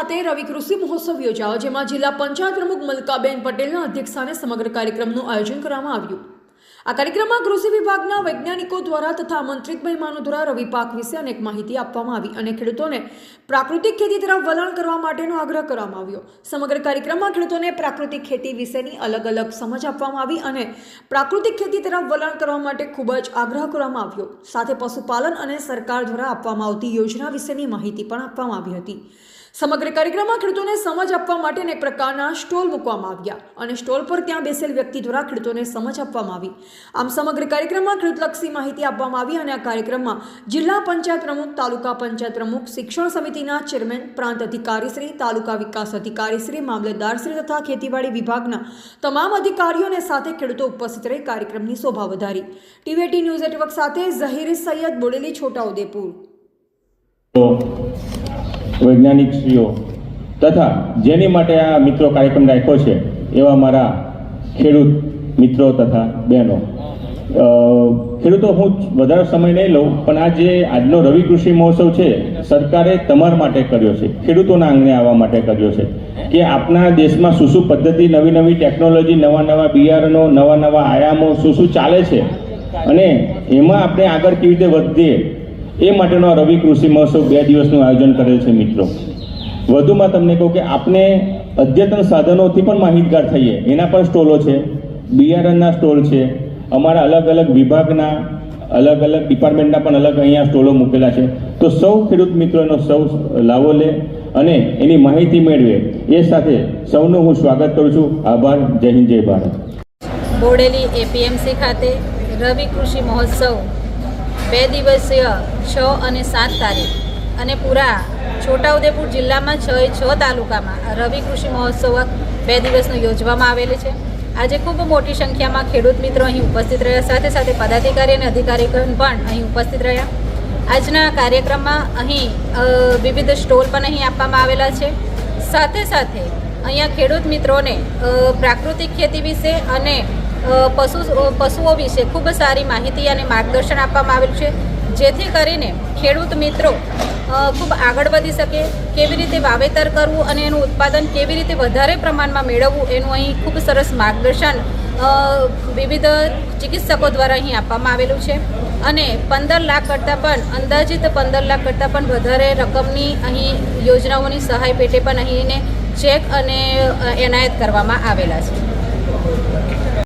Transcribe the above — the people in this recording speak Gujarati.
ખાતે રવિ કૃષિ મહોત્સવ યોજાયો, જેમાં જિલ્લા પંચાયત પ્રમુખ મલકાબેન પટેલના અધ્યક્ષસ્થાને સમગ્ર કાર્યક્રમનું આયોજન કરવામાં આવ્યું। આ કાર્યક્રમમાં કૃષિ વિભાગના વૈજ્ઞાનિકો દ્વારા તથા આમંત્રિત મહેમાનો દ્વારા રવિ પાક વિશે અનેક માહિતી આપવામાં આવી અને ખેડૂતોને પ્રાકૃતિક ખેતી તરફ વલણ કરવા માટેનો આગ્રહ કરવામાં આવ્યો। સમગ્ર કાર્યક્રમમાં ખેડૂતોને પ્રાકૃતિક ખેતી વિશેની અલગ અલગ સમજ આપવામાં આવી અને પ્રાકૃતિક ખેતી તરફ વલણ કરવા માટે ખૂબ જ આગ્રહ કરવામાં આવ્યો। સાથે પશુપાલન અને સરકાર દ્વારા આપવામાં આવતી યોજના વિશેની માહિતી પણ આપવામાં આવી હતી। સમગ્ર કાર્યક્રમમાં ખેડૂતોને સમજ આપવા માટે અનેક પ્રકારના સ્ટોલ મૂકવામાં આવ્યા અને સ્ટોલ પર ત્યાં બેસેલ વ્યક્તિ દ્વારા ખેડૂતોને સમજ આપવામાં આવી। આમ સમગ્ર કાર્યક્રમમાં ખેડૂતલક્ષી માહિતી આપવામાં આવી અને આ કાર્યક્રમમાં જિલ્લા પંચાયત પ્રમુખ, તાલુકા પંચાયત પ્રમુખ, શિક્ષણ સમિતિના ચેરમેન, પ્રાંત અધિકારીશ્રી, તાલુકા વિકાસ અધિકારીશ્રી, મામલતદારશ્રી તથા ખેતીવાડી વિભાગના તમામ અધિકારીઓને સાથે ખેડૂતો ઉપસ્થિત રહી કાર્યક્રમની શોભા વધારી। ટીવી18 ન્યૂઝ નેટવર્ક સાથે ઝહીર સૈયદ, બોડેલી, છોટાઉદેપુર। વૈજ્ઞાનિકશ્રીઓ તથા જેની માટે આ મિત્રો કાર્યક્રમ રાખ્યો છે એવા મારા ખેડૂત મિત્રો તથા બહેનો, ખેડૂતો હું વધારે સમય નહીં લઉં, પણ આ જે આજનો રવિ કૃષિ મહોત્સવ છે સરકારે તમારા માટે કર્યો છે, ખેડૂતોના આંગણે આવવા માટે કર્યો છે કે આપણા દેશમાં શું શું પદ્ધતિ, નવી નવી ટેકનોલોજી, નવા નવા બિયારણો, નવા નવા આયામો શું શું ચાલે છે અને એમાં આપણે આગળ કેવી રીતે વધીએ એ માટેનો રવિ કૃષિ મહોત્સવ 2 દિવસનું આયોજન કરેલ છે મિત્રો। વધુમાં તમને કહું કે આપણે અદ્યતન સાધનોથી પણ માહિતગાર થઈએ, એના પણ સ્ટોલો છે, બિયારણના સ્ટોલ છે, અમારા અલગ અલગ વિભાગના અલગ અલગ ડિપાર્ટમેન્ટના પણ અલગ અહીંયા સ્ટોલો મૂકેલા છે। તો સૌ ખેડૂત મિત્રોનો સૌ લાવો લે અને એની માહિતી મેળવે એ સાથે સૌનું હું સ્વાગત કરું છું। આભાર। જય હિન્દ, જય ભારત। બોડેલી એપીએમસી ખાતે રવિ કૃષિ મહોત્સવ 2 દિવસીય 6 અને 7 તારીખ અને પૂરા છોટાઉદેપુર જિલ્લામાં 6 તાલુકામાં રવિ કૃષિ મહોત્સવ 2 દિવસનો યોજવામાં આવેલ છે। આજે ખૂબ મોટી સંખ્યામાં ખેડૂત મિત્રો અહીં ઉપસ્થિત રહ્યા, સાથે સાથે પદાધિકારી અને અધિકારીગણ પણ અહીં ઉપસ્થિત રહ્યા। આજના કાર્યક્રમમાં અહીં વિવિધ સ્ટોલ પણ અહીં આપવામાં આવેલા છે। સાથે સાથે અહીંયા ખેડૂત મિત્રોને પ્રાકૃતિક ખેતી વિશે અને પશુઓ વિશે ખૂબ સારી માહિતી અને માર્ગદર્શન આપવામાં આવેલું છે, જેથી કરીને ખેડૂત મિત્રો ખૂબ આગળ વધી શકે, કેવી રીતે વાવેતર કરવું અને એનું ઉત્પાદન કેવી રીતે વધારે પ્રમાણમાં મેળવવું એનું અહીં ખૂબ સરસ માર્ગદર્શન વિવિધ ચિકિત્સકો દ્વારા અહીં આપવામાં આવેલું છે અને 15 લાખ કરતાં પણ અંદાજિત 15 લાખ કરતાં પણ વધારે રકમની અહીં યોજનાઓની સહાય પેટે પણ અહીંને ચેક અને એનાયત કરવામાં આવેલા છે।